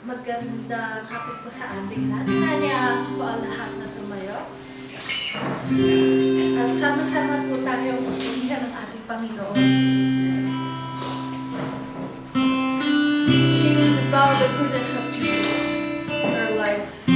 Magandang hapon po sa ating lahat. Nanya po ang lahat na tumayo. At sama-sama po tayong magpilihan ng ating Panginoon. Sing about the goodness of Jesus in our lives.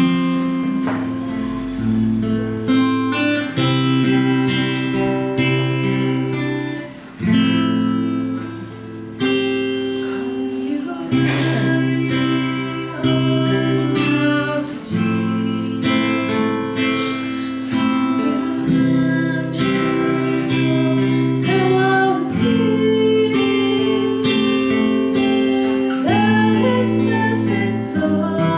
Perfect Lord.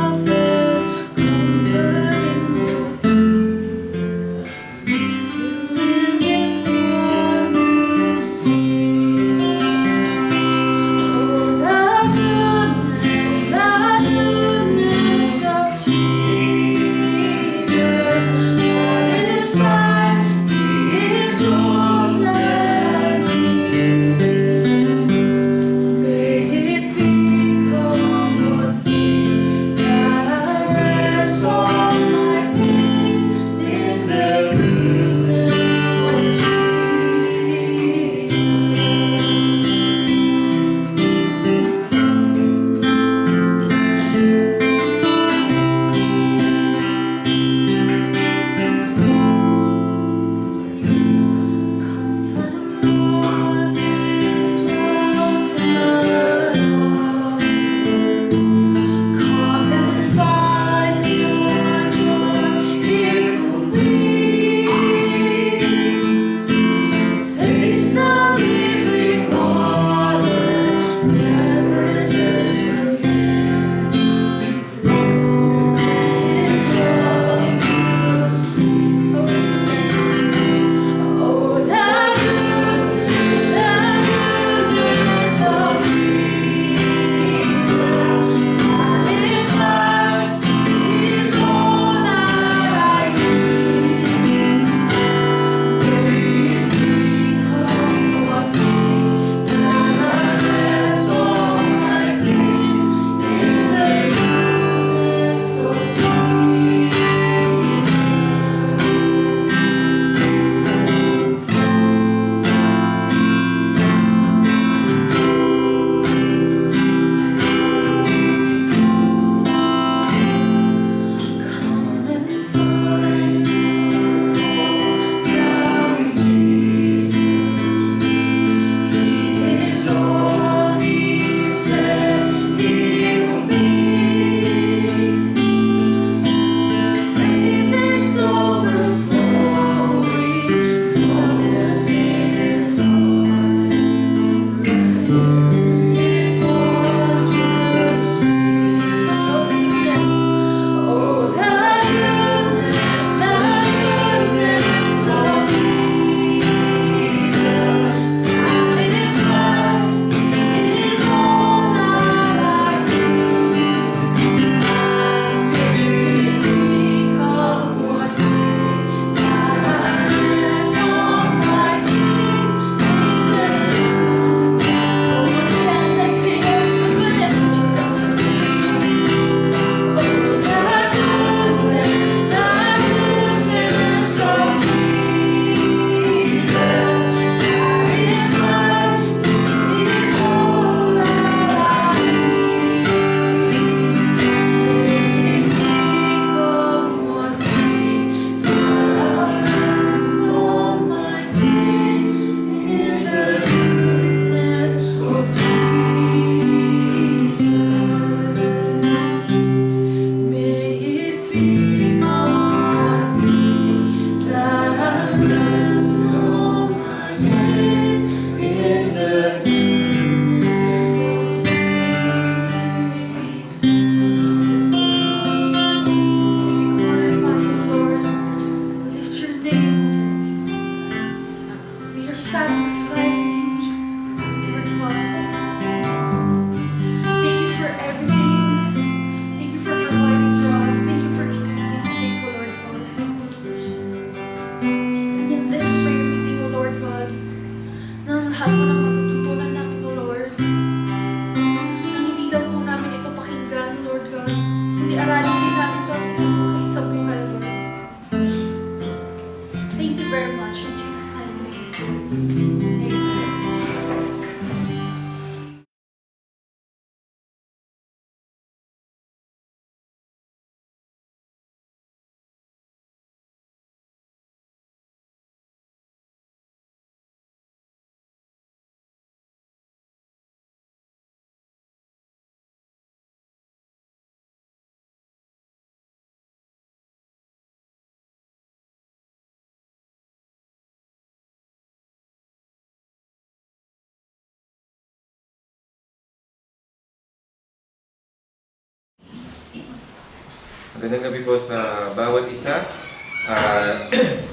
Magandang gabi po sa bawat isa.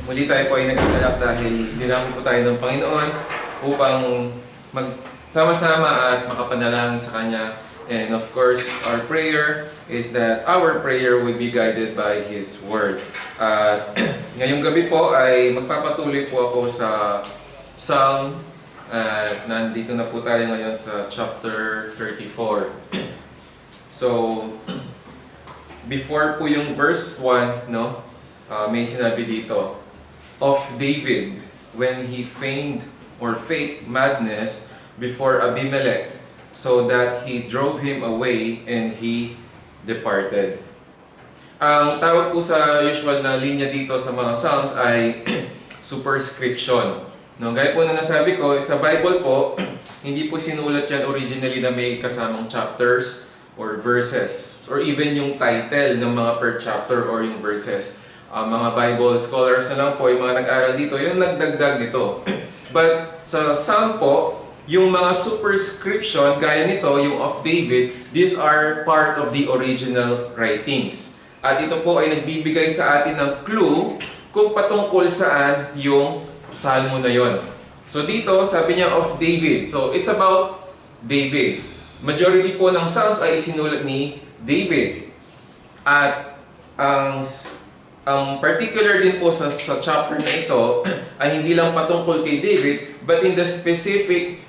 Muli tayo po ay nagkakalap dahil dinamo po tayo ng Panginoon upang magsama-sama at makapanalangin sa Kanya. And of course, our prayer is that our prayer would be guided by His Word. Ngayong gabi po ay magpapatuloy po ako sa Psalm. Nandito na po tayo ngayon sa chapter 34. So, before po yung verse 1, no, may sinabi dito, of David when he feigned or faked madness before Abimelech, so that he drove him away and he departed. Ang tawag po sa usual na linya dito sa mga Psalms ay superscription. No, gaya po na nasabi ko, sa Bible po, hindi po sinulat yan originally na may kasamang chapters or verses, or even yung title ng mga per chapter or yung verses. Mga Bible scholars na lang po, yung mga nag-aral dito, yung nagdagdag nito. But sa Psalm po, yung mga superscription, gaya nito, yung of David, these are part of the original writings. At ito po ay nagbibigay sa atin ng clue kung patungkol saan yung Salmo na yon. So dito, sabi niya of David. So it's about David. Majority po ng Psalms ay sinulat ni David. At ang particular din po sa chapter na ito ay hindi lang patungkol kay David, but in the specific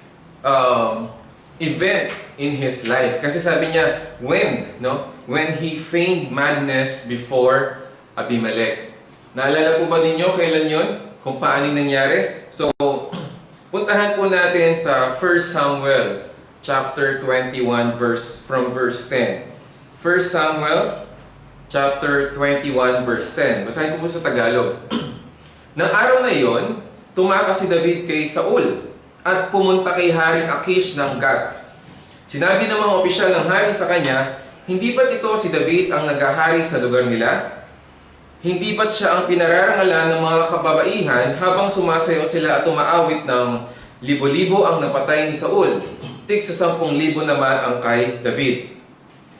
event in his life. Kasi sabi niya, when he feigned madness before Abimelech. Naalala po ba ninyo kailan yon? Kung paano nangyari? So, puntahan po natin sa 1 Samuel chapter 21 from verse 10. 1 Samuel chapter 21 verse 10. Basahin ko po sa Tagalog. Nang araw na iyon, tumakas si David kay Saul at pumunta kay Haring Akish ng Gat. Sinabi ng mga opisyal ng hari sa kanya, hindi ba't ito si David ang naghahari sa lugar nila? Hindi ba't siya ang pinararangalan ng mga kababaihan habang sumasayaw sila at umaawit ng libo-libo ang napatay ni Saul? Tig sa 10,000 naman ang kay David.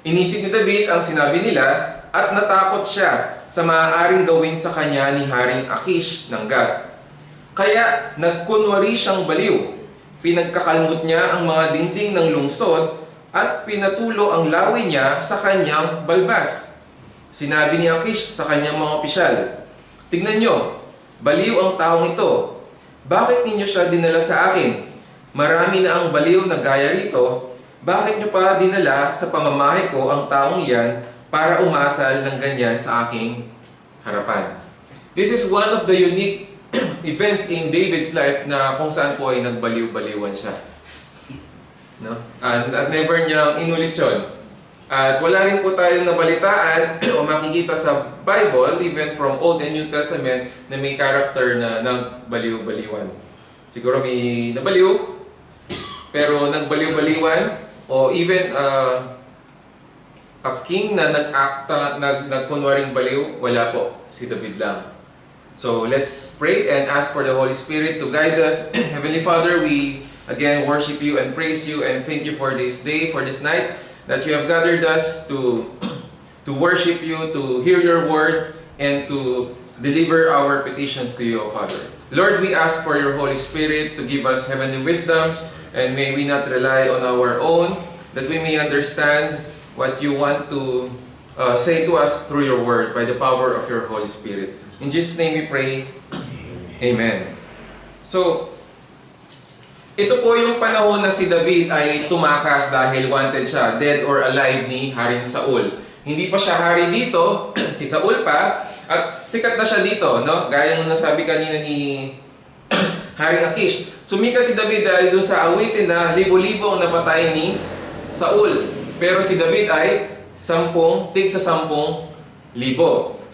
Inisip ni David ang sinabi nila at natakot siya sa maaaring gawin sa kanya ni Haring Akish ng Gat. Kaya nagkunwari siyang baliw. Pinagkakalmot niya ang mga dingding ng lungsod at pinatulo ang lawi niya sa kanyang balbas. Sinabi ni Akish sa kanyang mga opisyal, tignan nyo, baliw ang taong ito. Bakit ninyo siya dinala sa akin? Marami na ang baliw na gaya rito. Bakit nyo pa dinala sa pamamahay ko ang taong iyan para umasal ng ganyan sa aking harapan? This is one of the unique events in David's life na kung saan po ay nagbaliw-baliwan siya. No? And never niyang inulit yun. At wala rin po tayong nabalitaan o makikita sa Bible, even from Old and New Testament, na may character na nagbaliw-baliwan. Siguro may nabaliw, pero nagbaliw-baliwan, o even a king na nagkunwaring baliw, wala po. Si David lang. So let's pray and ask for the Holy Spirit to guide us. Heavenly Father, we again worship you and praise you and thank you for this day, for this night, that you have gathered us to worship you, to hear your word, and to deliver our petitions to you, O Father. Lord, we ask for your Holy Spirit to give us heavenly wisdom, and may we not rely on our own, that we may understand what you want to say to us through your word by the power of your Holy Spirit. In Jesus' name we pray, Amen. So, ito po yung panahon na si David ay tumakas dahil wanted siya, dead or alive ni Haring Saul. Hindi pa siya hari dito, si Saul pa, at sikat na siya dito, no? Gaya ng nasabi kanina ni Haring Akish. Sumikat si David dahil doon sa awitin na libo-libo ang napatay ni Saul. Pero si David ay tig sa 10,000.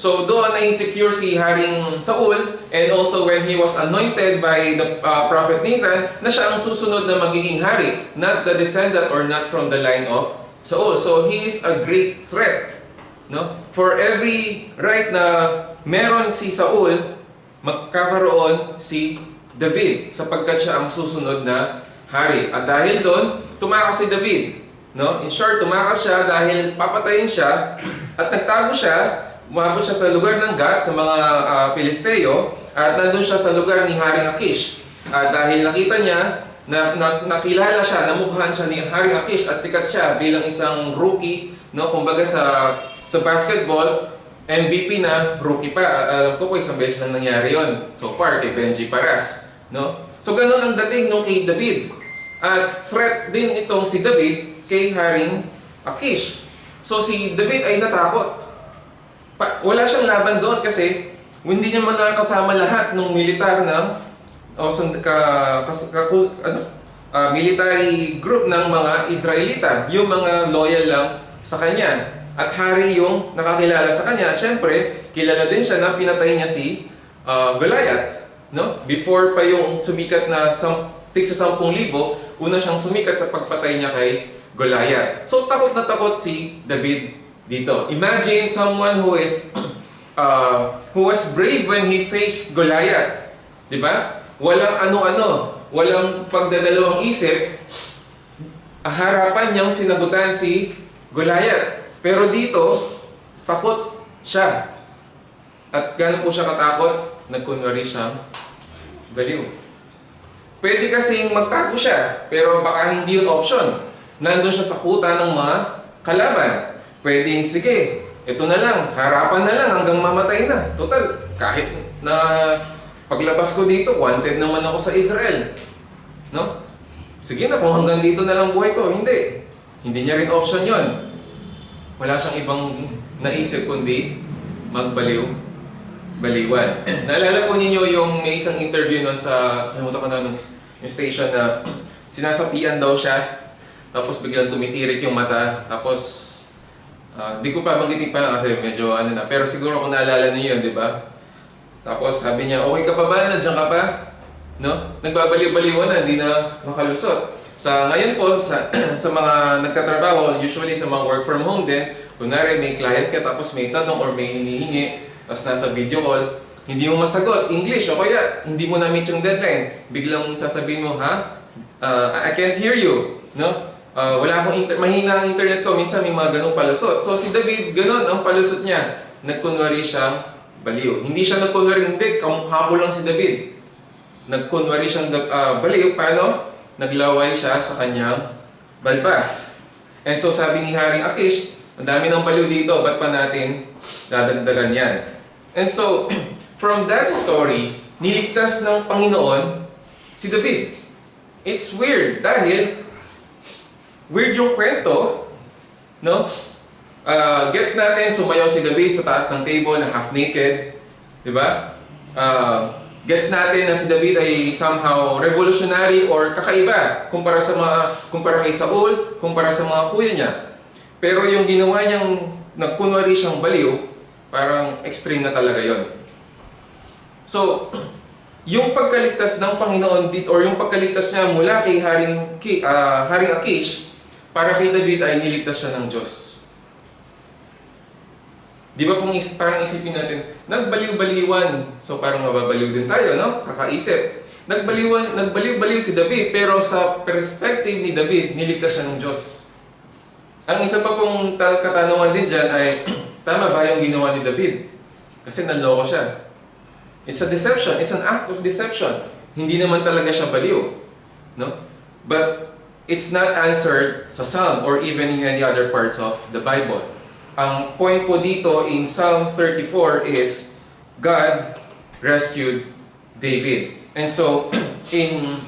So doon na insecure si Haring Saul, and also when he was anointed by the prophet Nathan, na siya ang susunod na magiging hari, not the descendant or not from the line of Saul. So he is a great threat, no? For every right na meron si Saul, magkakaroon si David sapagkat siya ang susunod na hari. At dahil doon, tumakas si David. No? In short, tumakas siya dahil papatayin siya at nagtago siya, umabot siya sa lugar ng Gat, sa mga Filisteo, at nandun siya sa lugar ni Haring Akish. At dahil nakita niya na nakilala siya, namukhaan siya ni Haring Akish at sikat siya bilang isang rookie, no? Kumbaga sa basketball, MVP na, rookie pa. Alam ko po, isang beses lang nangyari yon so far kay Benji Paras. No? So ganun ang dating nung kay David. At threat din itong si David kay Haring Akish. So si David ay natakot. Wala siyang laban doon kasi hindi niya man nakasama lahat ng militar ng military group ng mga Israelita. Yung mga loyal lang sa kanya. At hari yung nakakilala sa kanya. At syempre, kilala din siya na pinatay niya si Goliath. No? Before pa yung sumikat na tigsa 10,000, una siyang sumikat sa pagpatay niya kay Goliath. So takot na takot si David dito. Imagine someone who was brave when he faced Goliath. Di ba? Walang ano-ano, walang pagdadalawang isip. Harapan niyang sinagutan si Goliath. Pero dito, takot siya. At gano'n po siya katakot? Nagkunwari siyang baliw. Pwede kasing magtago siya, pero baka hindi yun option. Nandun siya sa kuta ng mga kalaban. Pwedeng, sige, ito na lang, harapan na lang hanggang mamatay na. Total, kahit na paglabas ko dito, wanted naman ako sa Israel. No? Sige na, kung hanggang dito na lang buhay ko, hindi. Hindi niya rin option yon. Wala siyang ibang naisip kundi magbaliwan. Naalala po ninyo yung may isang interview nun sa, kalimutan ko na yung station na sinasapian daw siya, tapos biglang tumitirik yung mata, tapos di ko pa magitik pa kasi medyo ano na, pero siguro kung naalala niyo yun, di ba? Tapos sabi niya, okay ka pa ba? Nandiyan ka pa? No? Nagbabaliw-baliwan na, hindi na makalusot. Sa ngayon po, sa mga nagtatrabaho, usually sa mga work from home din, kunwari may client ka tapos may tanong or may hinihingi, tapos nasa video call, hindi mo masagot, English, o kaya hindi mo na-meet yung deadline, biglang sasabihin mo, I can't hear you, no? Wala akong mahina ang internet ko, minsan may mga ganong palusot. So si David, ganon ang palusot niya, nagkunwari siyang baliw. Hindi siya nagkunwari, hindi, kamukha ko lang si David. Nagkunwari siyang baliw, paano? Naglaway siya sa kanyang balbas. And so sabi ni Haring Akish, ang dami ng baliw dito, ba't pa natin dadagdagan yan? And so, from that story, niligtas ng Panginoon si David. It's weird dahil weird yung kwento, no? Gets natin, sumayaw si David sa taas ng table na half naked, di ba? Gets natin na si David ay somehow revolutionary or kakaiba kumpara kay Saul, kumpara sa mga kuya niya. Pero yung ginawa niyang nagkunwari siyang baliw, parang extreme na talaga yon. So, yung pagkaligtas ng Panginoon dito or yung pagkaligtas niya mula kay Haring Akish, para kay David ay niligtas siya ng Diyos. Di ba kung parang isipin natin, nagbaliw-baliwan, so parang mababaliw din tayo, no? Kakaisip. Nagbaliw-baliw si David, pero sa perspective ni David, niligtas siya ng Diyos. Ang isa pa pong katanungan din dyan ay, tama ba yung ginawa ni David? Kasi nanloko siya. It's a deception. It's an act of deception. Hindi naman talaga siya baliw. No? But it's not answered sa Psalm or even in any other parts of the Bible. Ang point po dito in Psalm 34 is God rescued David. And so in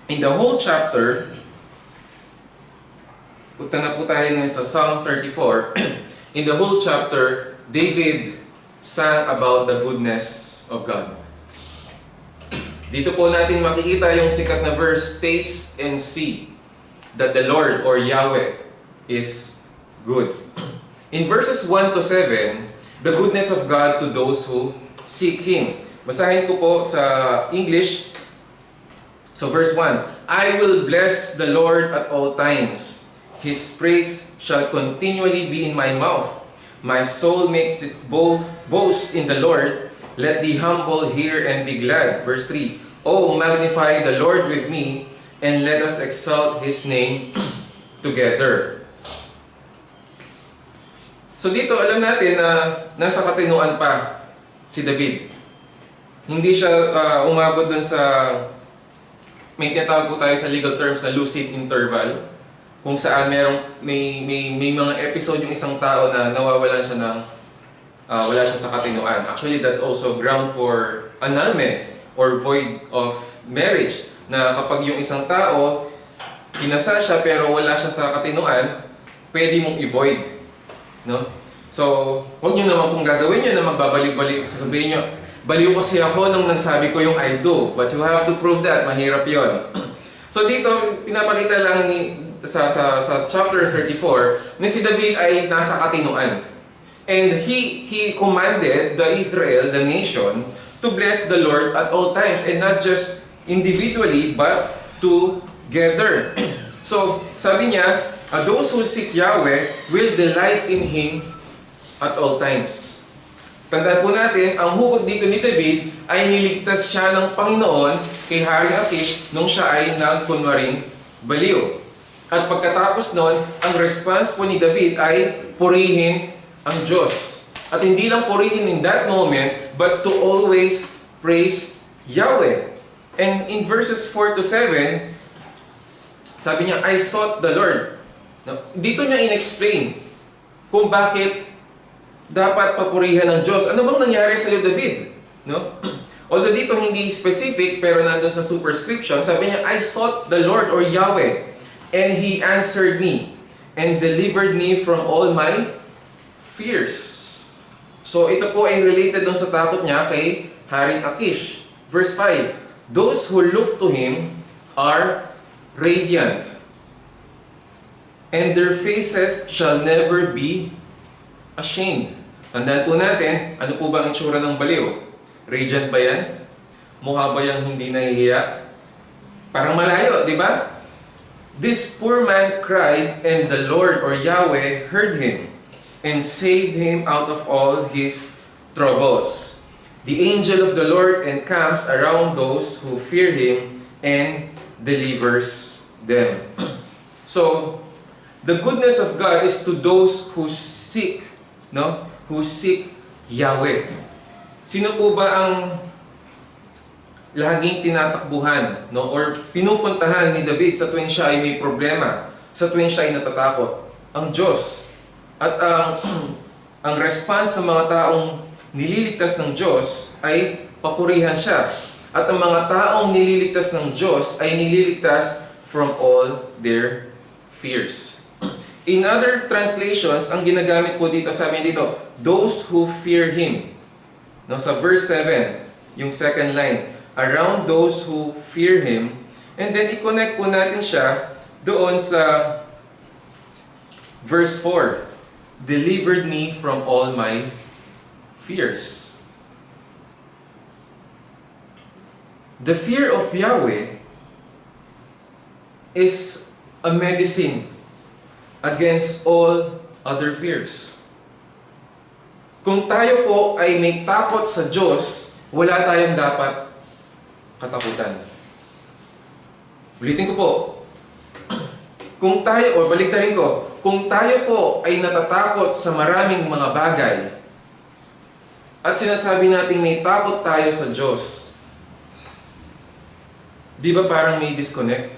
the whole chapter, punta na po tayo ngayon sa Psalm 34. In the whole chapter, David sang about the goodness of God. Dito po natin makikita yung sikat na verse, taste and see that the Lord or Yahweh is good. In verses 1 to 7, the goodness of God to those who seek Him. Basahin ko po sa English. So verse 1, I will bless the Lord at all times. His praise shall continually be in my mouth. My soul makes its boast in the Lord. Let the humble hear and be glad. Verse 3, Oh, magnify the Lord with me, and let us exalt His name together. So dito, alam natin na nasa katinuan pa si David. Hindi siya umabot dun sa, may tinatawag po tayo sa legal terms na lucid interval, kung saan may mga episode yung isang tao na nawawalan siya ng, wala siya sa katinuan. Actually, that's also ground for annulment or void of marriage. Na kapag yung isang tao, kinasal siya pero wala siya sa katinuan, pwede mong i-void. No? So, huwag nyo naman kung gagawin nyo na magbabalik-balik, sasabihin nyo, baliw kasi ako nung nagsabi ko yung I do, but you have to prove that, mahirap yon. So dito, pinapakita lang sa chapter 34, na si David ay nasa katinuan. And he commanded the Israel, the nation, to bless the Lord at all times, and not just individually, but together. So, sabi niya, those who seek Yahweh will delight in Him at all times. Tandaan po natin, ang hugot dito ni David ay niligtas siya ng Panginoon kay Haring Akish nung siya ay nagkunwaring baliw. At pagkatapos nun, ang response po ni David ay purihin ang Diyos. At hindi lang purihin in that moment, but to always praise Yahweh. And in verses 4 to 7, sabi niya, I sought the Lord. Dito niya in-explain kung bakit dapat papurihan ng Diyos. Ano bang nangyari sa iyo, David? No? Although dito hindi specific, pero nandun sa superscription, sabi niya, I sought the Lord or Yahweh, and He answered me, and delivered me from all my fears. So ito po ay related dun sa takot niya kay Haring Akish. Verse 5, those who look to Him are radiant, and their faces shall never be ashamed. Tandaan po natin, ano po ba ang itsura ng baliw? Radiant ba yan? Mukha ba yung hindi nahihiya? Parang malayo, di ba? This poor man cried, and the Lord or Yahweh heard him, and saved him out of all his troubles. The angel of the Lord encamps around those who fear Him, and delivers them. So, the goodness of God is to those who seek, no? Who seek Yahweh. Sino po ba ang laging tinatakbuhan, no? Or pinupuntahan ni David sa tuwing siya ay may problema, sa tuwing siya ay natatakot? Ang Diyos. At ang response ng mga taong nililigtas ng Diyos ay papurihan siya. At ang mga taong nililigtas ng Diyos ay nililigtas from all their fears. In other translations, ang ginagamit po dito, sabi dito, those who fear Him. No, sa verse 7, yung second line, around those who fear Him. And then, i-connect po natin siya doon sa verse 4, delivered me from all my fears. The fear of Yahweh is a medicine against all other fears. Kung tayo po ay may takot sa Diyos, wala tayong dapat katakutan. Ulitin ko po. Kung tayo, o baliktarin ko, kung tayo po ay natatakot sa maraming mga bagay, at sinasabi natin may takot tayo sa Diyos, di ba parang may disconnect?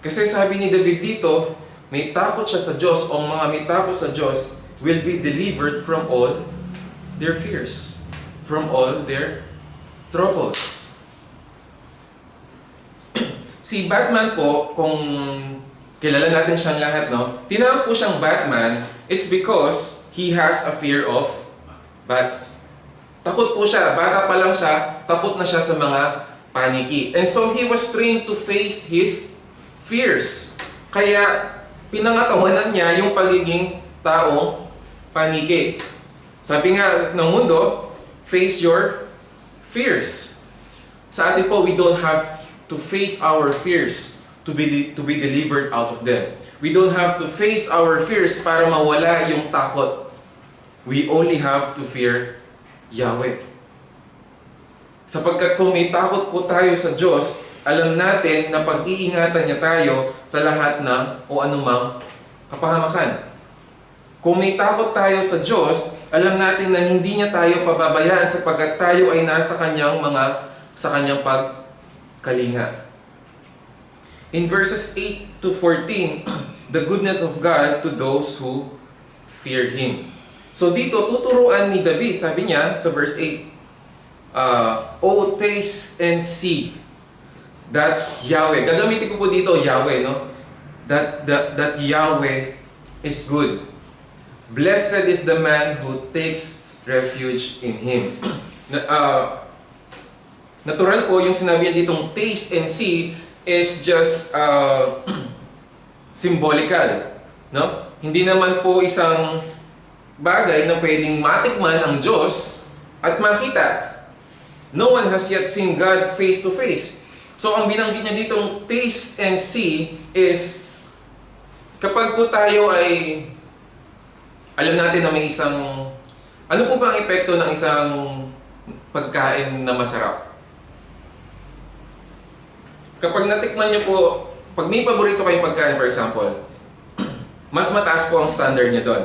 Kasi sabi ni David dito, may takot siya sa Diyos, o mga may takot sa Diyos will be delivered from all their fears, from all their troubles. Si Batman po, kung kilala natin siyang lahat, no? Tinawag po siyang Batman, it's because he has a fear of bats. Takot po siya, bata pa lang siya, takot na siya sa mga paniki. And so he was trained to face his fears. Kaya pinangatawanan niya yung pagiging taong paniki. Sabi nga ng mundo, face your fears. Sa atin po, we don't have to face our fears to be delivered out of them. We don't have to face our fears para mawala yung takot. We only have to fear Yahweh. Sapagkat kung may takot po tayo sa Diyos, alam natin na pag-iingatan niya tayo sa lahat ng o anumang kapahamakan. Kung may takot tayo sa Diyos, alam natin na hindi niya tayo pababayaan sapagkat tayo ay nasa sa kanyang pagkalinga. In verses 8 to 14, the goodness of God to those who fear Him. So dito, tuturuan ni David, sabi niya sa verse 8, "Oh, taste and see that Yahweh." Gagamitin ko po dito Yahweh, no? That Yahweh is good. Blessed is the man who takes refuge in Him. Natural po yung sinabi niya ditong taste and see is just symbolical, no? Hindi naman po isang bagay na pwedeng matikman ang Diyos at makita. No one has yet seen God face to face. So ang binanggit niya ditong taste and see is kapag po tayo ay alam natin na may isang ano po ba ang epekto ng isang pagkain na masarap? Kapag natikman niyo po, pag may paborito kayong pagkain, for example, mas mataas po ang standard niya doon.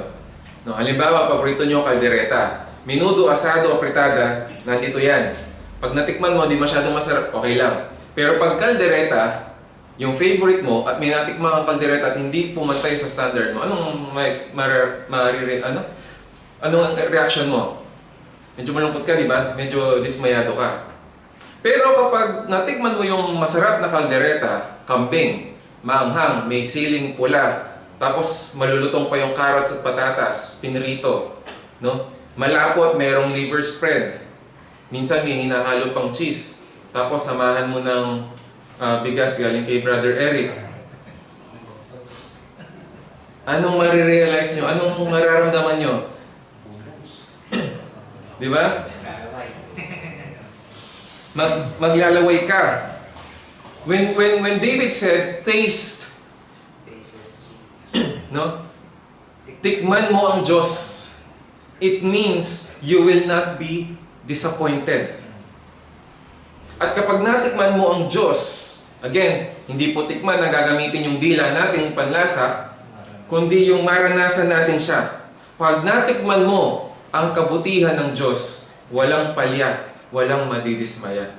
No, halimbawa, paborito niyo kaldereta, menudo, asado, o fritada, nandito yan. Pag natikman mo, di masyadong masarap, okay lang. Pero pag kaldereta, yung favorite mo, at may natikman kang kaldereta at hindi pumantay sa standard mo, anong anong reaction mo? Medyo malungkot ka, di ba? Medyo dismayado ka. Pero kapag natikman mo yung masarap na kaldereta, kambing, maanghang, may siling pula, tapos malulutong pa yung carrots at patatas, pinrito, no? Malapot, merong liver spread. Minsan may hinahalo pang cheese. Tapos samahan mo ng bigas galing kay Brother Eric. Anong marirealize nyo? Anong mararamdaman nyo? Di ba? Maglalaway ka. When David said, taste, no? Tikman mo ang Diyos. It means you will not be disappointed. At kapag natikman mo ang Diyos, again, hindi po tikman na gagamitin yung dila nating panlasa, kundi yung maranasan natin siya. Pag natikman mo ang kabutihan ng Diyos, walang palya, walang madidismaya.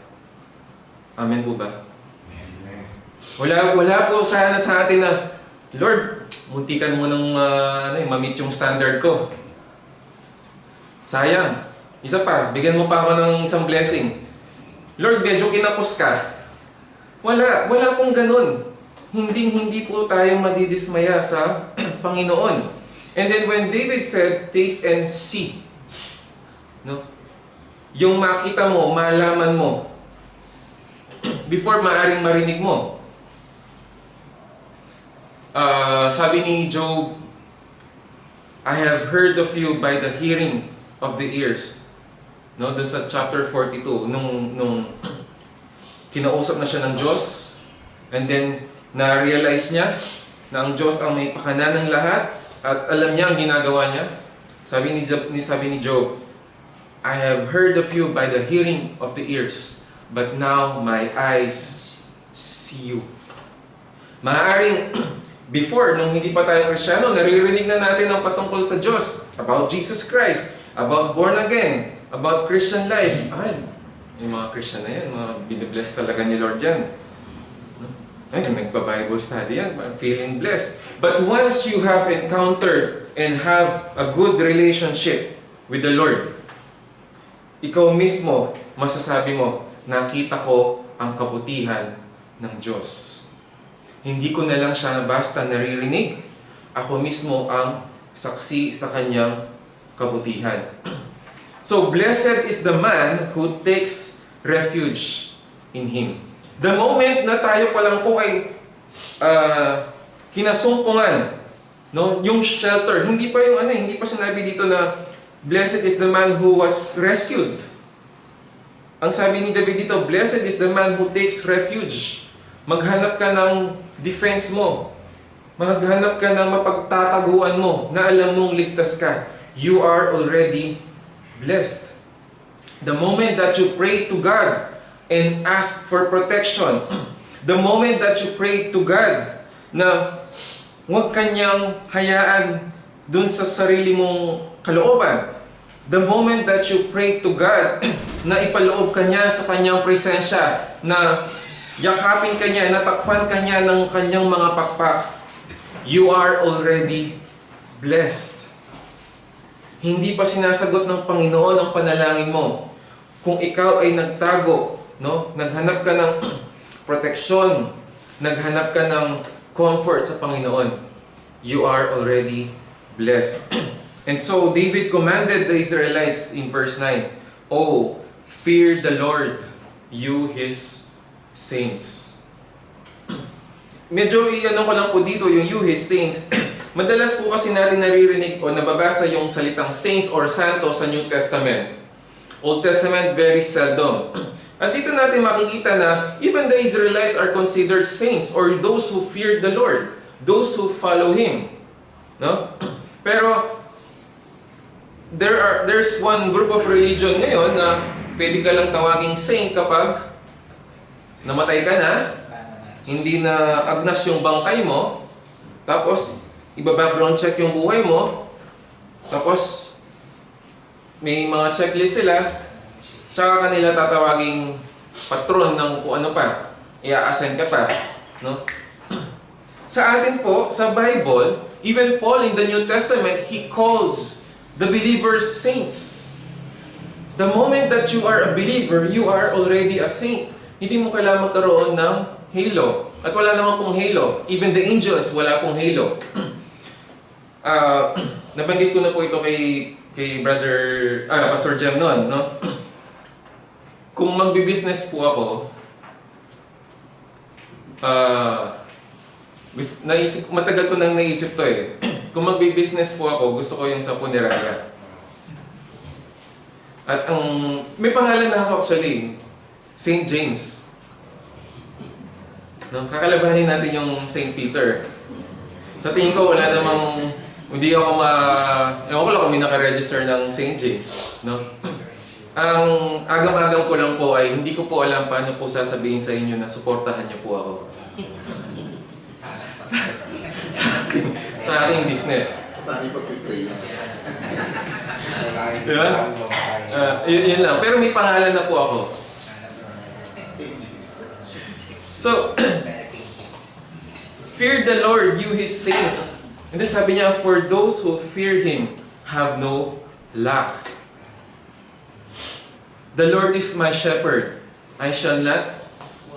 Amen po ba? Wala po sana sa atin na, Lord, muntikan mo ng ma-meet yung standard ko. Sayang. Isa pa, bigyan mo pa ako ng isang blessing. Lord, medyo kinapos ka. Wala pong ganun. Hindi po tayo madidismaya sa Panginoon. And then when David said, taste and see, no? Yung makita mo, malaman mo, before maaring marinig mo. Sabi ni Job, I have heard of you by the hearing of the ears. No, dun sa chapter 42, nung kinausap na siya ng Diyos, and then na-realize niya na ang Diyos ang may pakana ng lahat at alam niya ang ginagawa niya. Sabi ni Job, I have heard of you by the hearing of the ears, but now my eyes see you. Maaaring before, nung hindi pa tayo Kristiyano, naririnig na natin ang patungkol sa Diyos, about Jesus Christ, about born again, about Christian life. Ay, yung mga Christian na yan, mga binibless talaga ni Lord yan. Ay, nagba-Bible study yan, feeling blessed. But once you have encountered and have a good relationship with the Lord, ikaw mismo, masasabi mo, nakita ko ang kabutihan ng Diyos. Hindi ko na lang siya basta naririnig, ako mismo ang saksi sa kanyang kabutihan. So, blessed is the man who takes refuge in Him. The moment na tayo pa lang po ay kinasumpungan, no, yung shelter, hindi pa sinabi dito na blessed is the man who was rescued. Ang sabi ni David dito, blessed is the man who takes refuge. Maghanap ka ng defense mo. Maghanap ka ng mapagtataguan mo na alam mong ligtas ka. You are already blessed. The moment that you pray to God and ask for protection, the moment that you pray to God na huwag kanyang hayaan dun sa sarili mong kalooban. The moment that you pray to God, na ipaloob ka niya sa kanyang presensya, na yakapin ka niya, natakpan ka niya ng kanyang mga pakpak, you are already blessed. Hindi pa sinasagot ng Panginoon ang panalangin mo. Kung ikaw ay nagtago, no? Naghanap ka ng proteksyon, naghanap ka ng comfort sa Panginoon, you are already blessed. And so, David commanded the Israelites in verse 9, "Oh, fear the Lord, you His saints." Medyo i-ano ko lang po dito yung "you His saints." Madalas po kasi natin naririnig o nababasa yung salitang saints or santo sa New Testament. Old Testament, very seldom. At dito natin makikita na even the Israelites are considered saints or those who fear the Lord, those who follow Him. No? Pero there's one group of religion ngayon na pwede ka lang tawaging saint kapag namatay ka na, hindi na agnas yung bangkay mo, tapos iba-background check yung buhay mo, tapos may mga checklist sila, tsaka kanila tatawaging patron ng kung ano pa, i-assign ka pa. No? Sa atin po, sa Bible, even Paul in the New Testament, he called the believers saints. The moment that you are a believer, you are already a saint. Hindi mo kailangan magkaroon ng halo. At wala naman pong halo. Even the angels, wala pong halo. Nabanggit ko na po ito kay Pastor Jem noon, no? Kung magbi-business po ako, matagal ko nang naisip to eh. Kung magbi-business po ako, gusto ko yung sa punerarya. At may pangalan na ako actually, St. James. No, kakalabanin natin yung St. Peter. Sa tingin ko wala namang, hindi ako ewan ko lang kung may naka-register ng St. James. No? Ang agam-agam ko lang po ay hindi ko po alam paano po sasabihin sa inyo na suportahan niyo po ako. sa aking business. Paano pag-pray? Diba? Yun lang. Pero may pangalan na po ako. So, fear the Lord, you His saints. And then sabi niya, for those who fear Him have no lack. The Lord is my shepherd. I shall not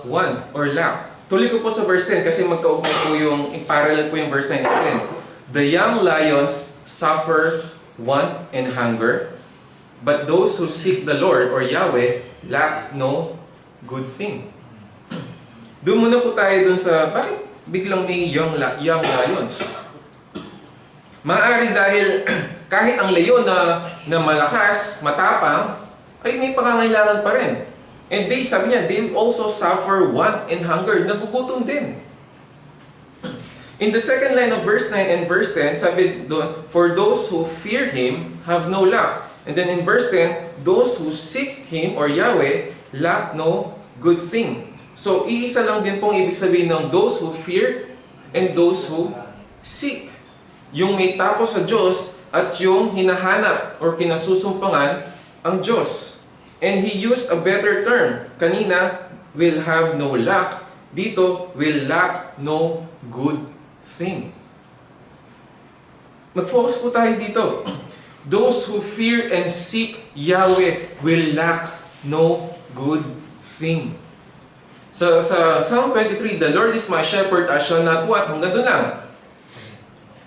want or lack. Tuloy ko po sa verse 10 kasi magkaugnay po yung, parallel po yung verse 9 at 10. The young lions suffer want and hunger, but those who seek the Lord or Yahweh lack no good thing. Doon muna po tayo dun sa, bakit biglang may young lions? Maaari dahil kahit ang leon na malakas, matapang, ay may pangangailangan pa rin. And sabi niya, they also suffer want and hunger. Nagugutom din. In the second line of verse 9 and verse 10, sabi doon, for those who fear Him have no lack. And then in verse 10, those who seek Him or Yahweh lack no good thing. So, iisa lang din pong ibig sabihin ng those who fear and those who seek. Yung may takot sa Diyos at yung hinahanap or kinasusumpangan ang Diyos. And he used a better term. Kanina, will have no lack. Dito, will lack no good thing. Mag-focus po tayo dito. Those who fear and seek Yahweh will lack no good thing. Sa Psalm 23, the Lord is my shepherd, I shall not want. Hanggang doon lang.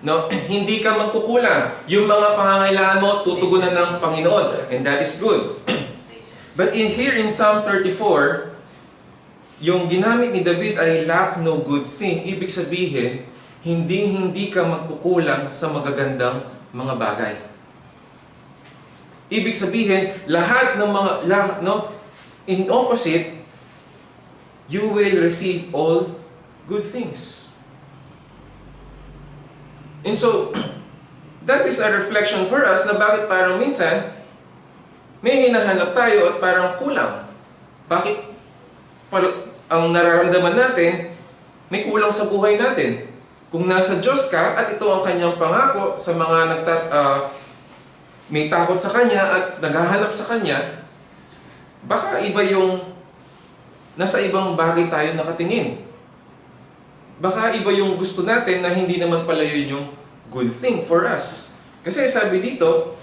No? Hindi ka magkukulang. Yung mga pangangailangan mo, tutugunan ng Panginoon. And that is good. But here in Psalm 34, yung ginamit ni David ay lack no good thing. Ibig sabihin, hindi ka magkukulang sa magagandang mga bagay. Ibig sabihin, lahat ng in opposite, you will receive all good things. And so, that is a reflection for us na bakit parang minsan, may hinahanap tayo at parang kulang. Bakit ang nararamdaman natin, may kulang sa buhay natin? Kung nasa Diyos ka at ito ang kanyang pangako sa mga may takot sa kanya at naghahanap sa kanya, baka iba yung nasa ibang bagay tayo nakatingin. Baka iba yung gusto natin na hindi naman pala yun yung good thing for us. Kasi sabi dito,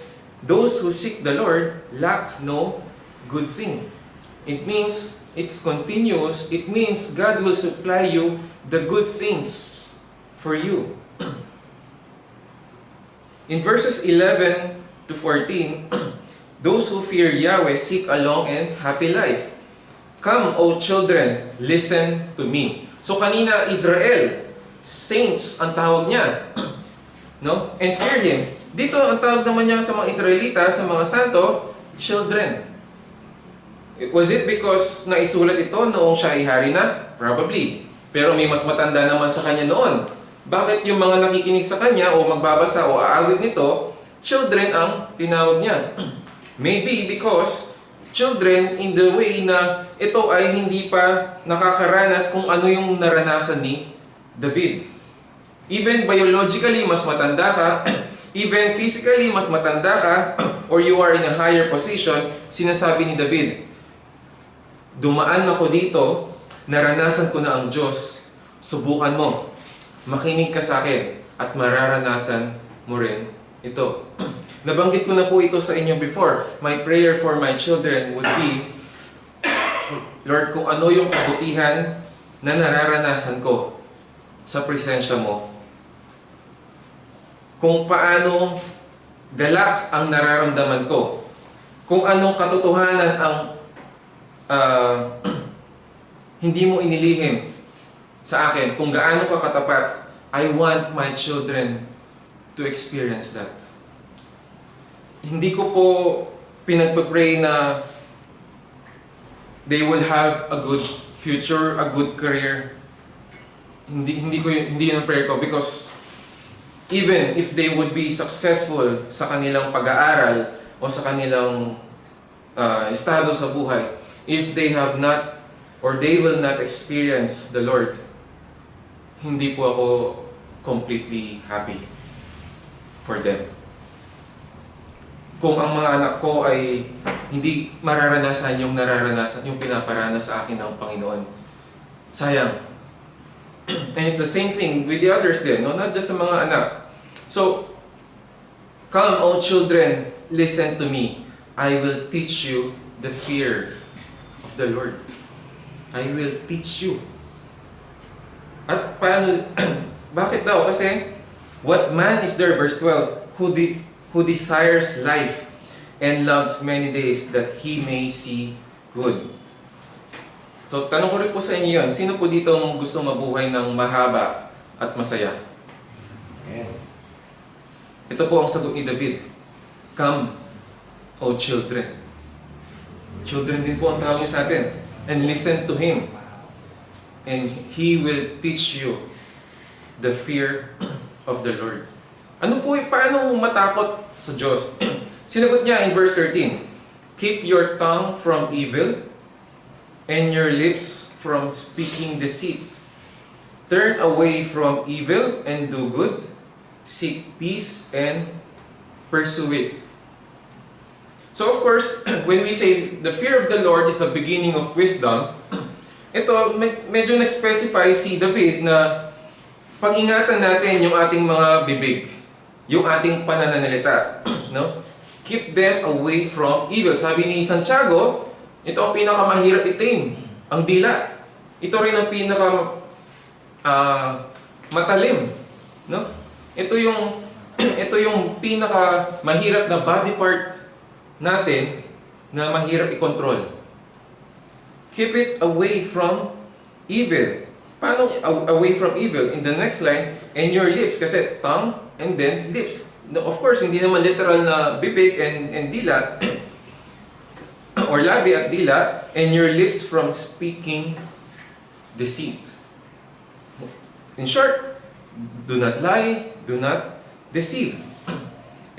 those who seek the Lord lack no good thing. It means it's continuous. It means God will supply you the good things for you. In verses 11 to 14, those who fear Yahweh seek a long and happy life. Come, O children, listen to me. So kanina, Israel, saints ang tawag niya. No? And fear Him. Dito, ang tawag naman niya sa mga Israelita, sa mga santo, children. Was it because naisulat ito noong siya ay hari na? Probably. Pero may mas matanda naman sa kanya noon. Bakit yung mga nakikinig sa kanya o magbabasa o aawit nito, children ang tinawag niya? Maybe because children in the way na ito ay hindi pa nakakaranas kung ano yung naranasan ni David. Even biologically, mas matanda ka, even physically, mas matanda ka, or you are in a higher position, sinasabi ni David, dumaan ako dito, naranasan ko na ang Diyos, subukan mo. Makinig ka sa akin at mararanasan mo rin ito. Nabanggit ko na po ito sa inyo before. My prayer for my children would be, Lord, kung ano yung kabutihan na nararanasan ko sa presensya mo, kung paano galak ang nararamdaman ko, kung anong katotohanan ang hindi mo inilihim sa akin, kung gaano ka katapat, I want my children to experience that. Hindi ko po pinagpapray na they will have a good future, a good career. Hindi yun ang prayer ko, because even if they would be successful sa kanilang pag-aaral o sa kanilang estado sa buhay, if they have not or they will not experience the Lord, hindi po ako completely happy for them. Kung ang mga anak ko ay hindi mararanasan yung nararanasan, yung pinaparanas sa akin ng Panginoon, sayang. And it's the same thing with the others din, no? Not just sa mga anak. So, come, O children, listen to me. I will teach you the fear of the Lord. I will teach you. At paano, bakit daw? Kasi, what man is there, verse 12, who desires life and loves many days that he may see good. So, tanong ko rin po sa inyo yun, sino po dito ang gusto mabuhay ng mahaba at masaya? Ayan. Ito po ang sagot ni David. Come, O children. Children din po ang tawag sa atin. And listen to Him. And He will teach you the fear of the Lord. Ano po, paano matakot sa Diyos? Sinagot niya in verse 13, keep your tongue from evil and your lips from speaking deceit. Turn away from evil and do good. Seek peace and pursue it. So of course, when we say the fear of the Lord is the beginning of wisdom, ito, medyo nag-specify si David na pag-ingatan natin yung ating mga bibig, yung ating pananalita, no? Keep them away from evil. Sabi ni Santiago, ito ang pinakamahirap itim, ang dila. Ito rin ang matalim, no? Ito yung pinakamahirap na body part natin na mahirap i-control. Keep it away from evil. Paano away from evil? In the next line, and your lips, kasi tongue and then lips. Of course, hindi naman literal na bibig and dila, or labi at dila, and your lips from speaking deceit. In short, do not lie, do not deceive.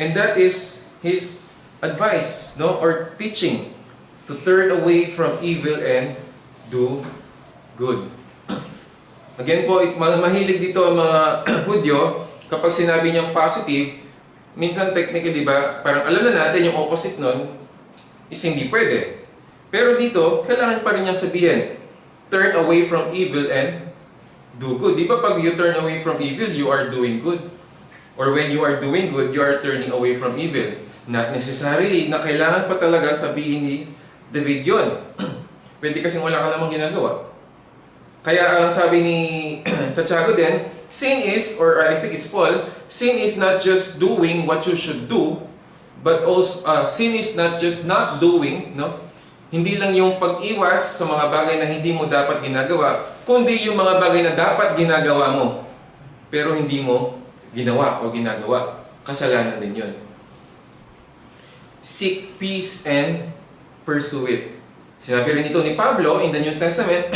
And that is his advice, no, or teaching, to turn away from evil and do good. Again po, mahilig dito ang mga Hudyo, kapag sinabi niyang positive, minsan technically, ba, parang alam na natin yung opposite nun is hindi pwede. Pero dito, kailangan pa rin niyang sabihin, turn away from evil and do good. Di ba pag you turn away from evil, you are doing good? Or when you are doing good, you are turning away from evil. Not necessarily na kailangan pa talaga sabihin ni David yun. Pwede kasing wala ka namang ginagawa. Kaya ang sabi ni Santiago din, sin is, or I think it's Paul, sin is not just doing what you should do, but also, sin is not just not doing, no? Hindi lang yung pag-iwas sa mga bagay na hindi mo dapat ginagawa, kundi yung mga bagay na dapat ginagawa mo, pero hindi mo ginawa o ginagawa. Kasalanan din yun. Seek peace and pursue it. Sinabi rin ito ni Pablo in the New Testament,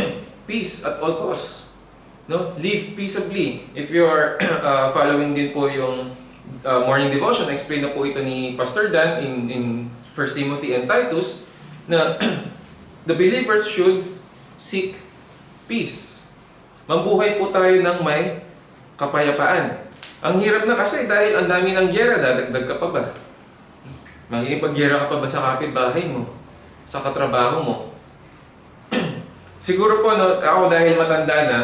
peace at all costs. No? Live peaceably. If you are following din po yung morning devotion, explain na po ito ni Pastor Dan in 1 Timothy and Titus, na the believers should seek peace. Mambuhay po tayo ng may kapayapaan. Ang hirap na kasi dahil ang dami ng gyera, dadagdag ka pa ba? Makikipag-gyera ka pa ba sa kapitbahay mo? Sa katrabaho mo? Siguro po, no, ako dahil matanda na,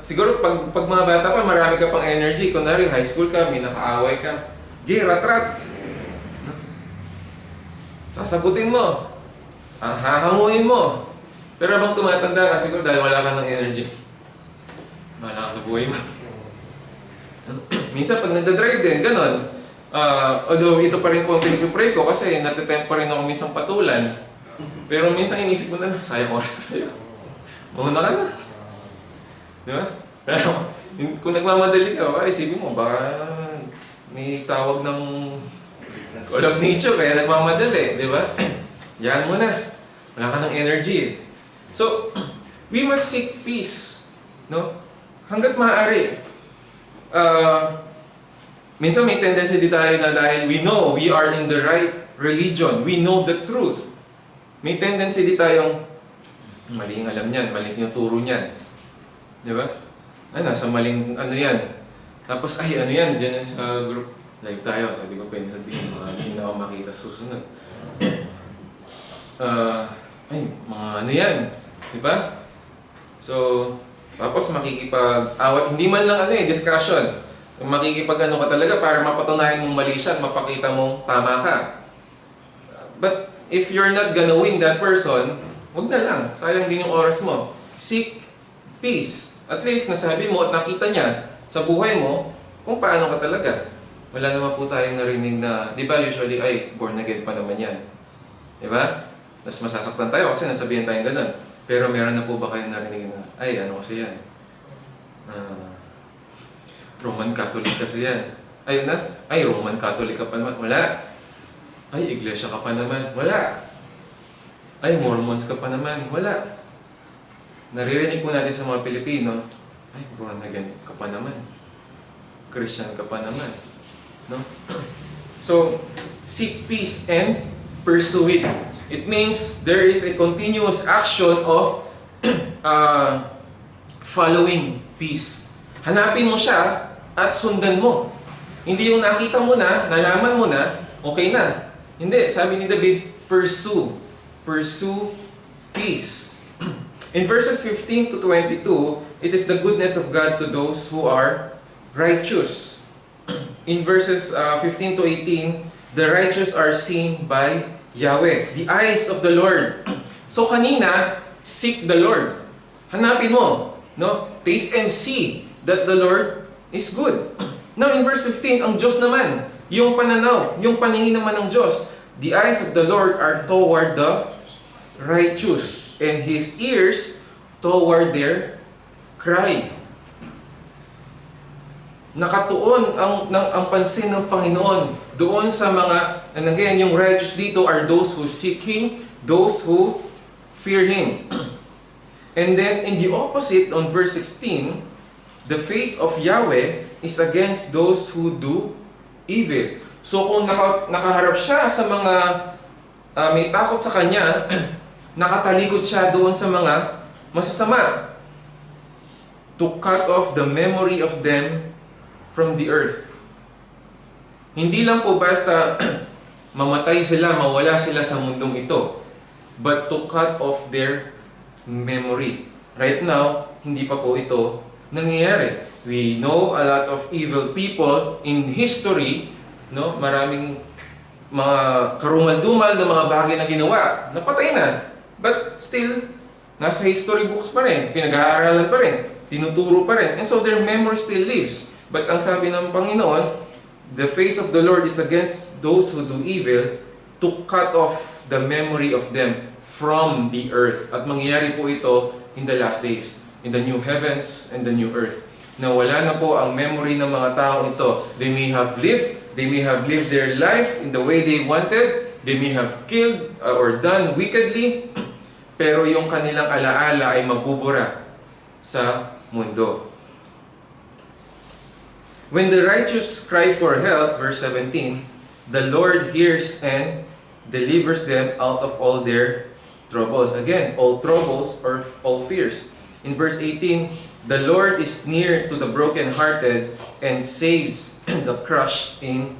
siguro pag mga bata pa, marami ka pang energy. Kunwari, high school ka, may nakaaway ka. Rat-rat. Sasagutin mo. Hahanguin mo. Pero habang tumatanda ka, siguro dahil wala ka ng energy. Wala ka sa buhay mo. Minsan pag nagdadrive din, ganon. Although ito pa rin po ang pinag-pray ko kasi natitempt pa rin ako minsan patulan. Pero minsan inisip ko na, sayang oras ko sa'yo. Mauna ka na. Di ba? Pero kung nagmamadali ka, isipin mo, baka may tawag ng call of nature kaya nagmamadali. Di ba? Yan mo na. Wala ka ng energy. So, we must seek peace. No? Hanggat maaari. Minsan may tendency din tayo na dahil we know we are in the right religion, we know the truth. May tendency din tayong maling alam niyan, maling tinuturo niyan. Di ba? Ay, nasa maling ano yan. Tapos, ay ano yan, dyan yan sa group. Live tayo, sabi ko pwede sabihin, mga hindi na ako makita susunod. Ay, mga ano yan. Di ba? So, tapos makikipag-awat, hindi man lang ano discussion. Makikipag-ano ka talaga para mapatunayan mong mali siya at mapakita mong tama ka. But if you're not gonna win that person, wag na lang. Sayang din yung oras mo. Seek peace. At least nasabi mo at nakita niya sa buhay mo kung paano ka talaga. Wala naman po tayong narinig na, di ba usually, ay, born again pa naman yan. Di ba? Tapos masasaktan tayo kasi nasabihan tayong ganun. Pero meron na po ba kayong narinig na, ay, ano kasi yan? Roman Catholic kasi yan. Ay, ay, Roman Catholic ka pa naman. Wala. Ay, Iglesia ka pa naman. Wala. Ay, Mormons ka pa naman. Wala. Naririnig po natin sa mga Pilipino, ay, born again ka pa naman. Christian ka pa naman. No? So, seek peace and pursue it. It means there is a continuous action of following peace. Hanapin mo siya at sundan mo. Hindi yung nakita mo na, nalaman mo na, okay na. Hindi, sabi ni David, pursue. Pursue peace. In verses 15 to 22, it is the goodness of God to those who are righteous. In verses 15 to 18, the righteous are seen by Yahweh, the eyes of the Lord. So kanina, seek the Lord. Hanapin mo, no? Taste and see that the Lord is good. Now in verse 15, ang Diyos naman, yung pananaw, yung paningin naman ng Diyos, the eyes of the Lord are toward the righteous, and His ears toward their cry. Nakatuon ang pansin ng Panginoon doon sa mga, and again, yung righteous dito are those who seek Him, those who fear Him. And then, in the opposite, on verse 16, the face of Yahweh is against those who do evil. So, kung nakaharap siya sa mga may takot sa Kanya, nakatalikod siya doon sa mga masasama. to cut off the memory of them from the earth. Hindi lang po basta mamatay sila, mawala sila sa mundong ito, but to cut off their memory. Right now, hindi pa po ito nangyayari. We know a lot of evil people in history, no? Maraming mga karumal-dumal na mga bagay na ginawa, napatay na. But still, nasa history books pa rin, pinag-aaralan pa rin, tinuturo pa rin. And so their memory still lives. But ang sabi ng Panginoon, the face of the Lord is against those who do evil, to cut off the memory of them from the earth. At mangyayari po ito in the last days, in the new heavens and the new earth. Na wala na po ang memory ng mga tao ito. They may have lived their life in the way they wanted, they may have killed or done wickedly, pero yung kanilang alaala ay magbubura sa mundo. When the righteous cry for help, verse 17, the Lord hears and delivers them out of all their troubles. Again, all troubles or all fears. In verse 18, the Lord is near to the brokenhearted and saves the crushed in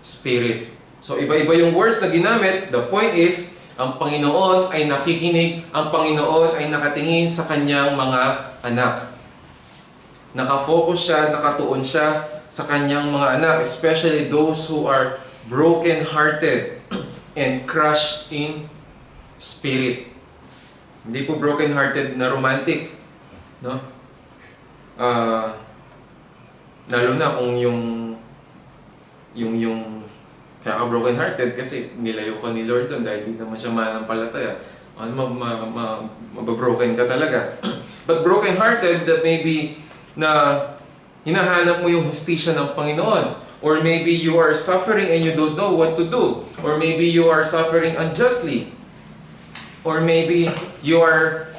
spirit. So iba-iba yung words na ginamit. The point is, ang Panginoon ay nakikinig, ang Panginoon ay nakatingin sa kanyang mga anak. Nakafocus siya, nakatuon siya sa kanyang mga anak, especially those who are broken-hearted and crushed in spirit. Hindi po broken-hearted na romantic, no? Lalo na kung yung kaya ka broken-hearted kasi nilayo ka ni Lord doon dahil di naman siya manampalataya. Mababroken ka talaga. But broken-hearted, that maybe na hinahanap mo yung hustisya ng Panginoon. Or maybe you are suffering and you don't know what to do. Or maybe you are suffering unjustly. Or maybe you are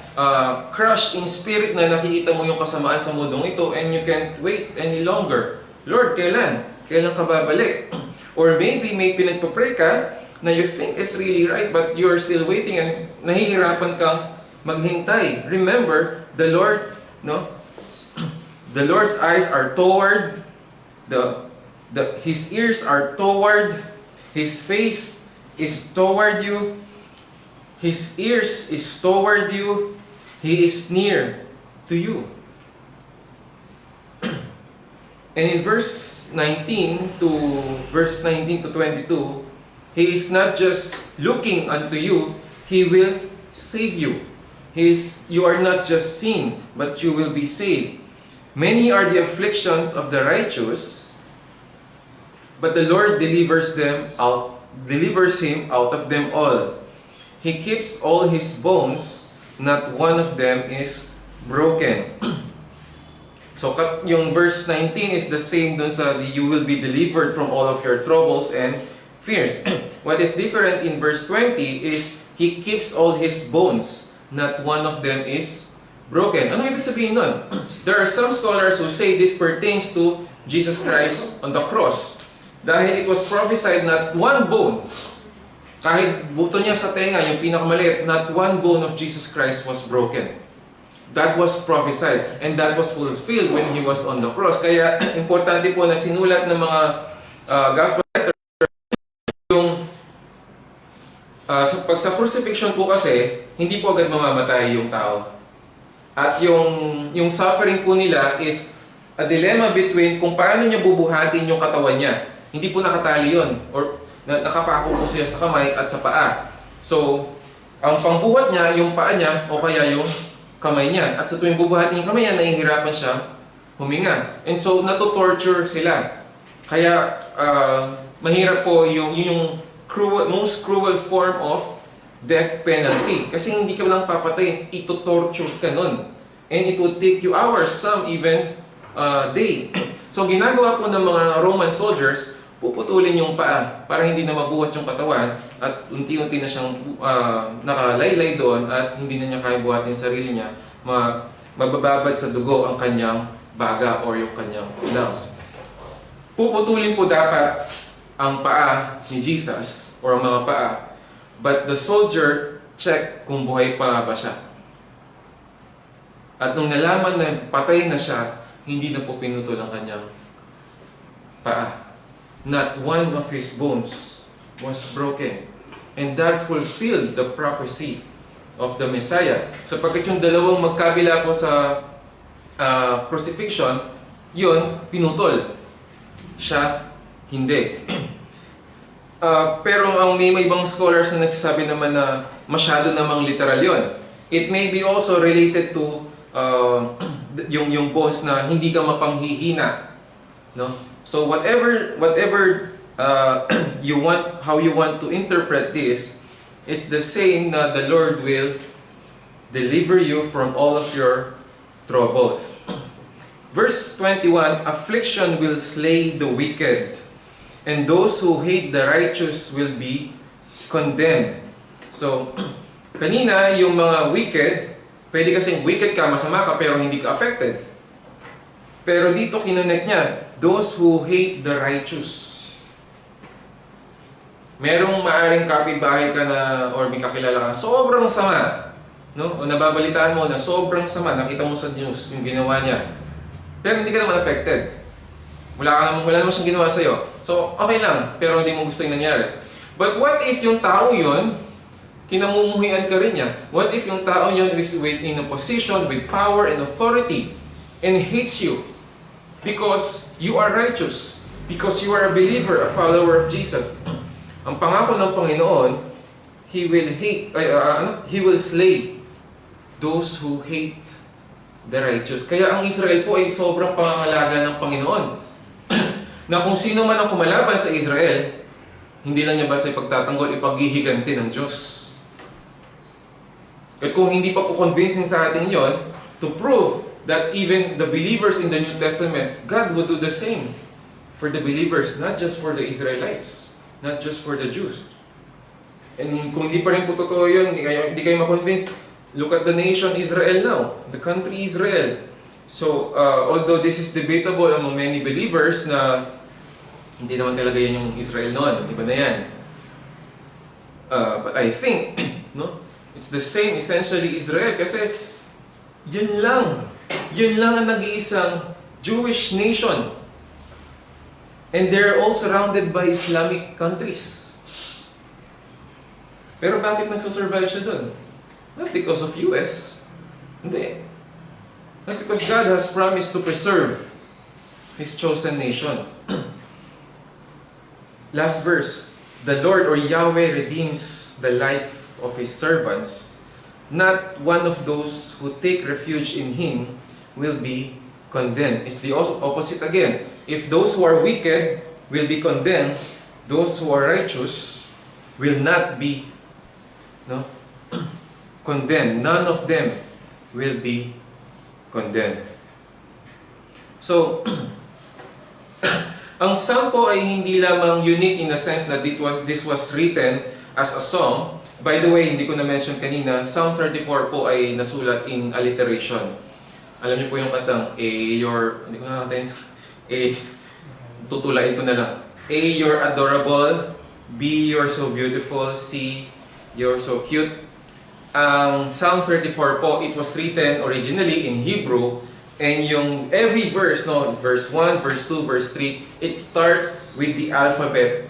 crushed in spirit na nakikita mo yung kasamaan sa mundong ito and you can't wait any longer. Lord, kailan? Kailan ka babalik? Or maybe may pinagpapray ka na you think is really right but you are still waiting and nahihirapan kang maghintay. Remember, the Lord, no? The Lord's eyes are toward His ears are toward, His face is toward you, His ears is toward you, He is near to you. And in verses 19 to 22, He is not just looking unto you, He will save you. You are not just seen, but you will be saved. Many are the afflictions of the righteous, but the Lord delivers him out of them all. He keeps all his bones, not one of them is broken. So yung verse 19 is the same dun sa you will be delivered from all of your troubles and fears. What is different in verse 20 is He keeps all his bones, not one of them is broken. Ano ibig sabihin nun? There are some scholars who say this pertains to Jesus Christ on the cross. Dahil it was prophesied not one bone, kahit buto niya sa tenga, yung pinakamaliit, not one bone of Jesus Christ was broken. That was prophesied and that was fulfilled when He was on the cross. Kaya importante po na sinulat ng mga gospel letters yung sa crucifixion po kasi, hindi po agad mamamatay yung tao. At yung suffering po nila is a dilemma between kung paano niya bubuhatin yung katawan niya. Hindi po nakatali yun. Or nakapako po siya sa kamay at sa paa. So, ang pangbuhat niya, yung paa niya o kaya yung kamay niya. At sa tuwing bubuhatin yung kamay niya, nahihirapan siya huminga. And so, nato-torture sila. Kaya, mahirap po yung most cruel form of death penalty. Kasi hindi ka lang papatayin, ito-torture ka nun. And it would take you hours, some even day. So ginagawa po ng mga Roman soldiers, puputulin yung paa para hindi na mabuhat yung katawan at unti-unti na siyang nakalaylay doon at hindi na niya kaya buhatin sarili niya, mabababad sa dugo ang kanyang baga or yung kanyang lungs. Puputulin po dapat ang paa ni Jesus or ang mga paa. But the soldier check kung buhay pa ba siya. At nung nalaman na patay na siya, hindi na po pinutol ang kanyang paa. Not one of his bones was broken. And that fulfilled the prophecy of the Messiah. Sapagkat yung dalawang magkabila po sa crucifixion, yun, pinutol. Siya, hindi. Pero may ibang scholars na nagsasabi naman na masyado namang literal yun. It may be also related to yung bones na hindi ka mapanghihina. No? So whatever you want, how you want to interpret this, it's the same na the Lord will deliver you from all of your troubles. Verse 21, affliction will slay the wicked, and those who hate the righteous will be condemned. So, kanina, yung mga wicked, pwede kasing wicked ka, masama ka, pero hindi ka affected. Pero dito kinonect niya, those who hate the righteous. Merong maaring kapitbahay ka na, or may kakilala ka, sobrang sama. No? O nababalitaan mo na sobrang sama, nakita mo sa news yung ginawa niya. Pero hindi ka naman affected. Wala naman siyang ginawa sa'yo. So, okay lang, pero hindi mo gusto yung nangyari. But what if yung tao yun, kinamumuhian ka rin niya? What if yung tao yun is in a position with power and authority and hates you because you are righteous, because you are a believer, a follower of Jesus? Ang pangako ng Panginoon, He will slay those who hate the righteous. Kaya ang Israel po ay sobrang pangangalaga ng Panginoon. Na kung sino man ang kumalaban sa Israel, hindi lang niya basta ipagtatanggol, ipaghihiganti ng Diyos. At kung hindi pa po convincing sa atin yon, to prove that even the believers in the New Testament, God would do the same for the believers, not just for the Israelites, not just for the Jews. And kung hindi pa rin po totoo yun, hindi kayo ma-convince, look at the nation Israel now, the country Israel. So, although this is debatable among many believers na hindi naman talaga yan yung Israel noon, iba na yan. But I think, no, it's the same essentially Israel kasi yun lang ang nag-iisang Jewish nation. And they're all surrounded by Islamic countries. Pero bakit nagsusurvive siya doon? Not because of US. Hindi. Not because God has promised to preserve His chosen nation. Last verse. The Lord or Yahweh redeems the life of His servants. Not one of those who take refuge in Him will be condemned. It's the opposite again. If those who are wicked will be condemned, those who are righteous will not be condemned. None of them will be condemned. So, ang psalm po ay hindi lamang unique in the sense that this was written as a song. By the way, hindi ko na-mention kanina, Psalm 34 po ay nasulat in alliteration. Alam niyo po yung katang, hindi ko nakakatain, tutulain ko na lang. A, you're adorable. B, you're so beautiful. C, you're so cute. Ang Psalm 34 po, it was written originally in Hebrew. And yung every verse, verse 1, verse 2, verse 3, it starts with the alphabet,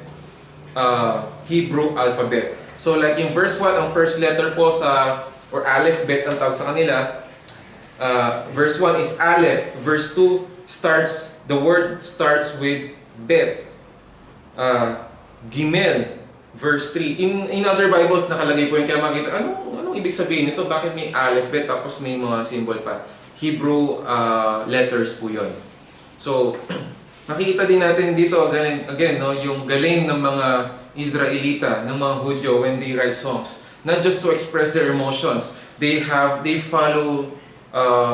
Hebrew alphabet. So like in verse 1, ang first letter po or Aleph, Bet ang tawag sa kanila. Verse 1 is Aleph. Verse 2 the word starts with Bet. Gimel. Verse 3. In other Bibles, nakalagay po yung kaya makita, anong ibig sabihin nito? Bakit may Aleph, Bet, tapos may mga symbol pa? Hebrew letters po yun. So, nakikita din natin dito, again yung galing ng mga Israelita, ng mga Hudyo when they write songs. Not just to express their emotions. They follow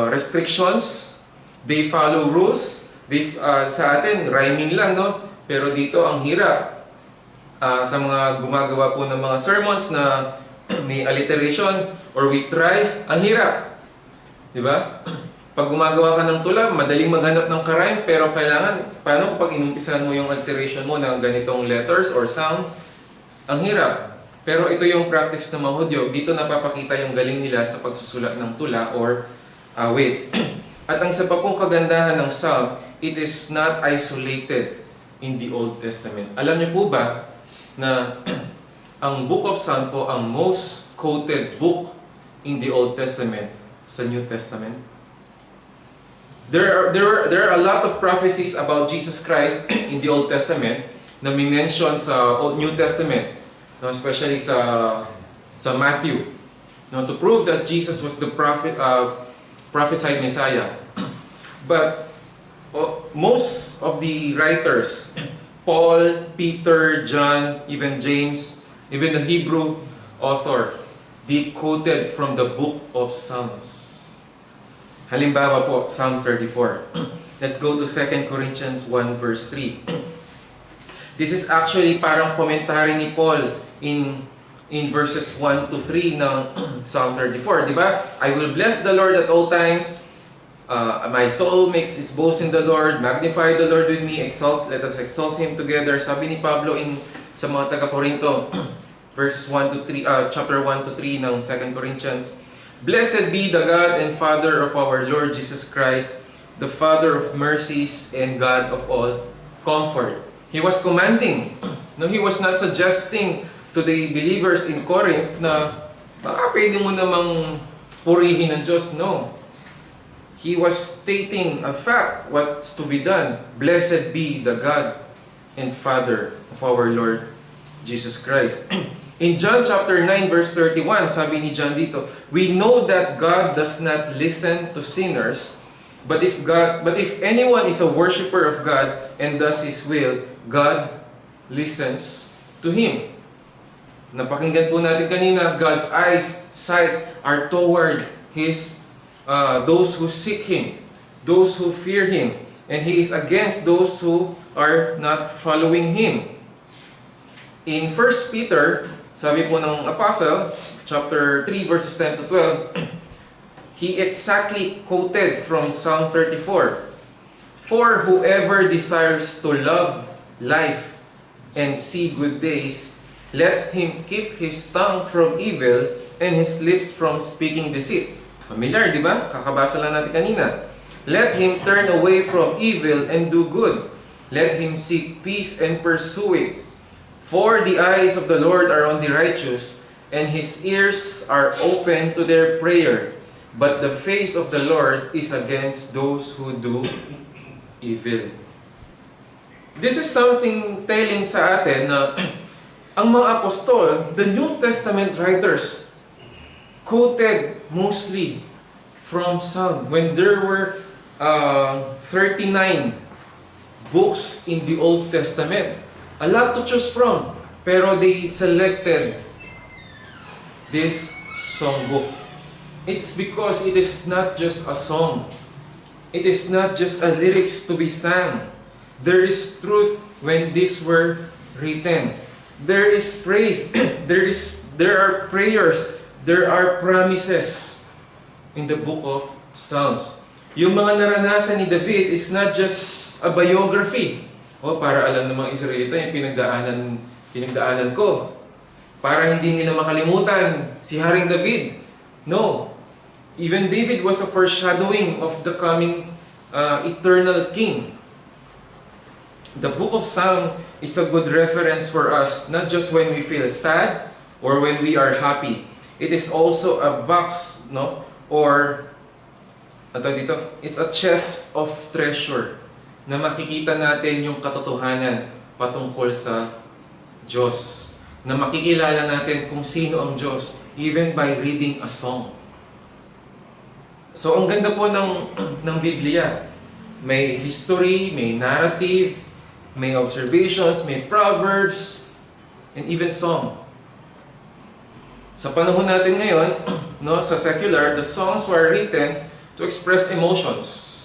restrictions, they follow rules. Sa atin, rhyming lang, no? Pero dito, ang hirap. Sa mga gumagawa po ng mga sermons na may alliteration or we try, ang hirap. Diba? Pag gumagawa ka ng tula, madaling maghanap ng ka-rhyme, pero paano kapag inumpisahan mo yung alliteration mo ng ganitong letters or sound? Ang hirap. Pero ito yung practice ng mga Hudyo. Dito napapakita yung galing nila sa pagsusulat ng tula or awit. At ang isa pa pong kagandahan ng Psalm, it is not isolated in the Old Testament. Alam niyo po ba na ang Book of Psalm po ang most quoted book in the Old Testament sa New Testament? There are a lot of prophecies about Jesus Christ in the Old Testament na minention sa New Testament, no, especially sa Matthew, no, to prove that Jesus was the prophesied Messiah. But most of the writers, Paul, Peter, John, even James, even the Hebrew author, they quoted from the book of Psalms. Halimbawa po, Psalm 34. Let's go to 2 Corinthians 1 verse 3. This is actually parang komentary ni Paul in verses 1 to 3 ng Psalm 34, di ba? I will bless the Lord at all times. My soul makes its boast in the Lord. Magnify the Lord with me. Let us exalt Him together. Sabi ni Pablo sa mga taga-Korinto, verses 1 to 3, chapter 1 to 3 ng 2 Corinthians. Blessed be the God and Father of our Lord Jesus Christ, the Father of mercies and God of all comfort. He was commanding. No, he was not suggesting to the believers in Corinth na baka pwede mo namang purihin ng Diyos. No. He was stating a fact, what's to be done. Blessed be the God and Father of our Lord Jesus Christ. In John chapter 9 verse 31, sabi ni John dito, we know that God does not listen to sinners, but if anyone is a worshiper of God and does His will, God listens to him. Napakinggan po natin kanina, God's sights are toward those who seek Him, those who fear Him, and He is against those who are not following Him. In 1 Peter, sabi po ng Apostle, chapter 3, verses 10 to 12, he exactly quoted from Psalm 34, for whoever desires to love life and see good days, let him keep his tongue from evil and his lips from speaking deceit. Familiar, di ba? Kakabasa lang natin kanina. Let him turn away from evil and do good. Let him seek peace and pursue it. For the eyes of the Lord are on the righteous, and His ears are open to their prayer. But the face of the Lord is against those who do evil. This is something telling sa atin na ang mga apostol, the New Testament writers, quoted mostly from Psalm. When there were 39 books in the Old Testament, a lot to choose from, pero they selected this songbook. It's because it is not just a song. It is not just a lyrics to be sang. There is truth when these were written. There is praise. There are prayers. There are promises in the book of Psalms. Yung mga naranasan ni David is not just a biography. Para alam ng mga Israelita yung pinagdaanan ko. Para hindi nila makalimutan si Haring David. No. Even David was a foreshadowing of the coming eternal king. The book of Psalm is a good reference for us, not just when we feel sad or when we are happy. It is also a box, no? Or, it's a chest of treasure na makikita natin yung katotohanan patungkol sa Diyos. Na makikilala natin kung sino ang Diyos even by reading a song. So ang ganda po ng Biblia. May history, may narrative, may observations, may proverbs, and even song. Sa panahon natin ngayon, no, sa secular, the songs were written to express emotions.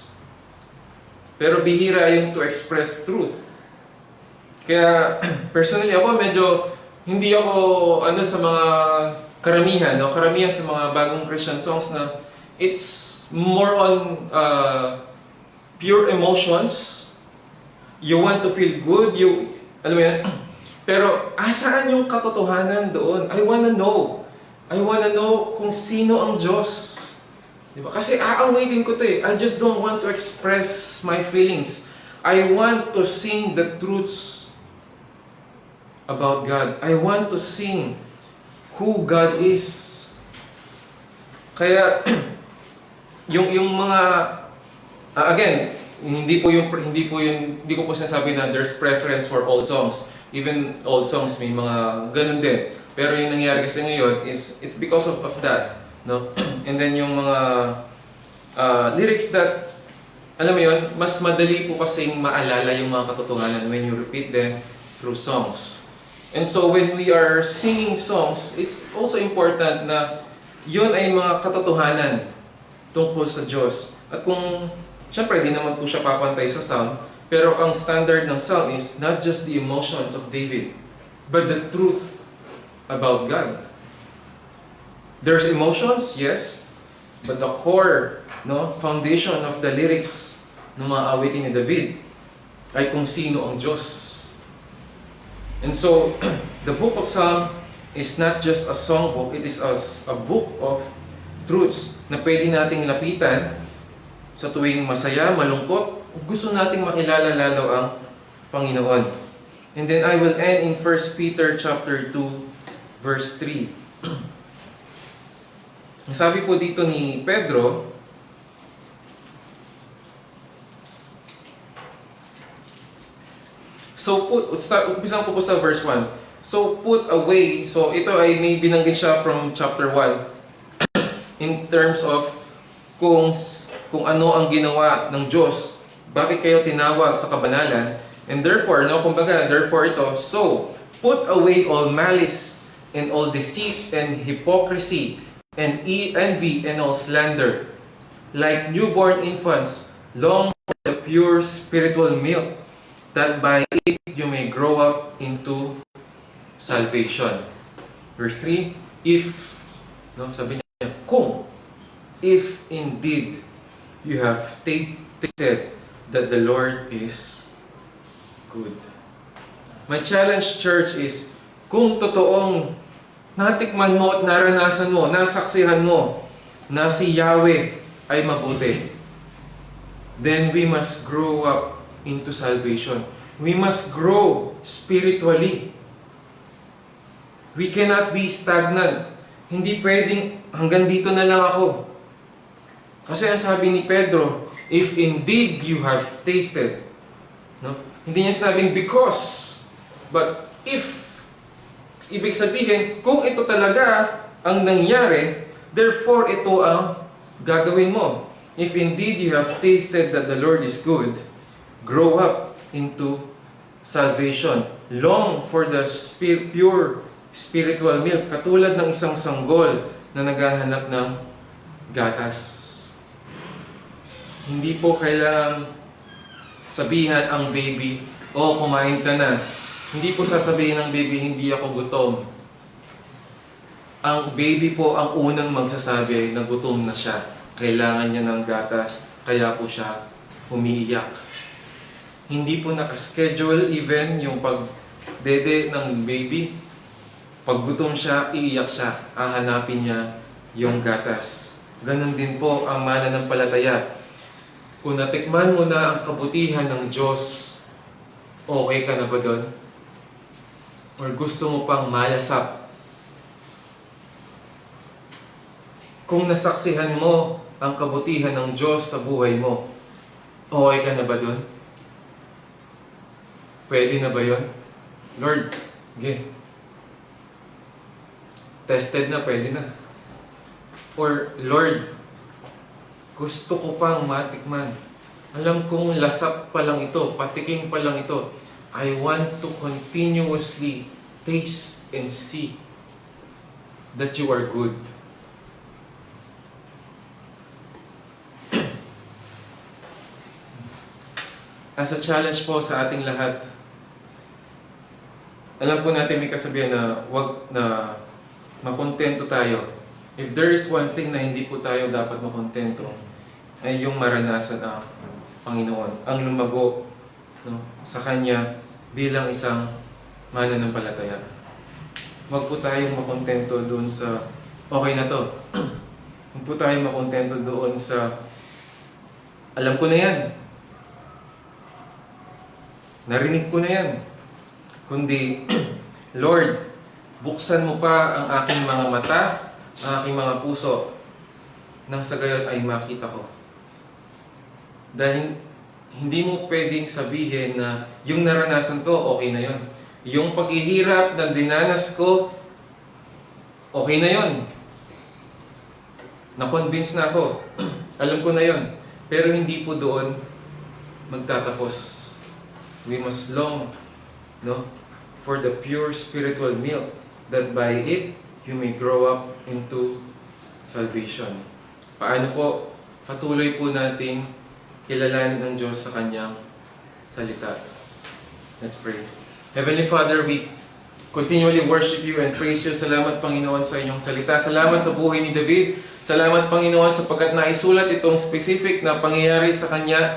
Pero bihira yung to express truth. Kaya personally ako hindi ako sa mga karamihan sa mga bagong Christian songs na it's more on pure emotions. You want to feel good, alam mo yan? Pero asaan yung katotohanan doon? I wanna know kung sino ang Diyos. Diba? Kasi aawitin ko to eh. I just don't want to express my feelings. I want to sing the truths about God. I want to sing who God is. Kaya yung mga again, hindi ko po sinasabi na there's preference for old songs. Even old songs may mga ganun din. Pero yung nangyari kasi ngayon is it's because of that, no? And then yung mga lyrics that alam mo yun, mas madali po kasing maalala yung mga katotohanan when you repeat them through songs. And so when we are singing songs, it's also important na yun ay mga katotohanan tungkol sa Diyos. At kung, syempre, di naman po siya papantay sa psalm, pero ang standard ng psalm is not just the emotions of David, but the truth about God. There's emotions, yes, but the core, no, foundation of the lyrics ng mga awitin ni David ay kung sino ang Diyos. And so, the book of Psalm is not just a songbook, it is a book of truths na pwede nating lapitan sa tuwing masaya, malungkot, gusto nating makilala lalo ang Panginoon. And then I will end in 1 Peter chapter 2 verse 3. Ang sabi po dito ni Pedro, umpisan ko po sa verse 1. So put away, so ito ay may binanggit siya from chapter 1 in terms of kung ano ang ginawa ng Diyos, bakit kayo tinawag sa kabanalan, and therefore, no, kumbaga, therefore ito, so put away all malice and all deceit and hypocrisy and envy and all slander. Like newborn infants, long for the pure spiritual milk, that by it you may grow up into salvation. Verse 3, if, no, sabi niya, kung, if indeed you have tasted that the Lord is good. My challenge, church, is kung totoong natikman mo at naranasan mo, nasaksihan mo na si Yahweh ay mabuti, then we must grow up into salvation. We must grow spiritually. We cannot be stagnant. Hindi pwedeng hanggang dito na lang ako. Kasi ang sabi ni Pedro, if indeed you have tasted, no? Hindi niya sinabing because, but if. Ibig sabihin, kung ito talaga ang nangyari, therefore ito ang gagawin mo. If indeed you have tasted that the Lord is good, grow up into salvation. Long for the pure spiritual milk, katulad ng isang sanggol na naghahanap ng gatas. Hindi po kailangang sabihan ang baby, oh, kumain ka na. Hindi po sasabihin ng baby, hindi ako gutom. Ang baby po ang unang magsasabi na gutom na siya. Kailangan niya ng gatas, kaya po siya umiiyak. Hindi po nakaschedule even yung pagdede ng baby. Pag gutom siya, iiyak siya. Hahanapin niya yung gatas. Ganon din po ang mananampalataya. Kung natikman mo na ang kabutihan ng Diyos, okay ka na ba doon? Or gusto mo pang malasap? Kung nasaksihan mo ang kabutihan ng Diyos sa buhay mo, okay ka na ba doon? Pwede na ba yun? Lord, tested na, pwede na. Or, Lord, gusto ko pang matikman. Alam kong lasap pa lang ito, patikim pa lang ito. I want to continuously taste and see that you are good. As a challenge po sa ating lahat, alam po natin may kasabihan na wag na makontento tayo. If there is one thing na hindi po tayo dapat makontento, ay yung maranasan ang Panginoon, ang lumago, no, sa Kanya bilang isang mananampalataya. Wag po tayong makontento dun sa okay na to. Huwag po tayo makontento doon sa, alam ko na yan. Narinig ko na yan. Kundi, Lord, buksan mo pa ang aking mga mata, ang aking mga puso, nang sa gayon ay makita ko. Dahil hindi mo pwedeng sabihin na yung naranasan ko, okay na yon. Yung paghihirap na dinanas ko, okay na yon. Na-convince na ako. Alam ko na yon. Pero hindi po doon magtatapos. We must long, no, for the pure spiritual milk, that by it you may grow up into salvation. Paano po? Patuloy po nating kilalanin ang Diyos sa Kanyang salita. Let's pray. Heavenly Father, we continually worship You and praise You. Salamat, Panginoon, sa Inyong salita. Salamat sa buhay ni David. Salamat, Panginoon, sapagkat naisulat itong specific na pangyayari sa kanya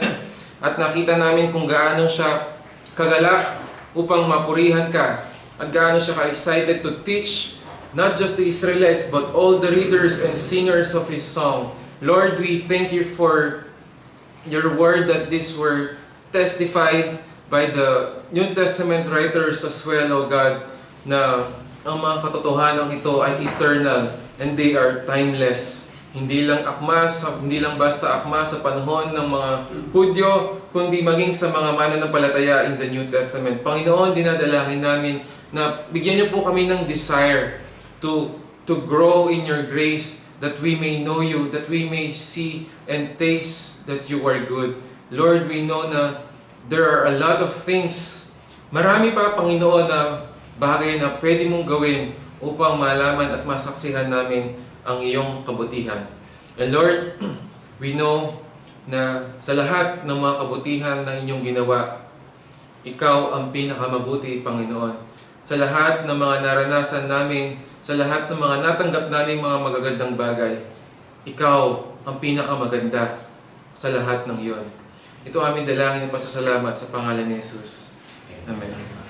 at nakita namin kung gaano siya kagalak upang mapurihan Ka at gaano siya ka-excited to teach not just the Israelites but all the readers and singers of His song. Lord, we thank You for Your word that these were testified by the New Testament writers as well, O God, na ang mga katotohanan ito ay eternal and they are timeless. Hindi lang basta akma sa panahon ng mga Hudyo, kundi maging sa mga mananampalataya in the New Testament. Panginoon, dinadalangin namin na bigyan Niyo po kami ng desire to grow in Your grace, that we may know You, that we may see and taste that You are good. Lord, we know na there are a lot of things, marami pa, Panginoon, na bagay na pwede mong gawin upang malaman at masaksihan namin ang Iyong kabutihan. And Lord, we know na sa lahat ng mga kabutihan na Inyong ginawa, Ikaw ang pinakamabuti, Panginoon. Sa lahat ng mga naranasan namin, sa lahat ng mga natanggap namin mga magagandang bagay, Ikaw ang pinakamaganda sa lahat ng iyon. Ito aming dalangin ng pasasalamat sa pangalan ni Jesus. Amen.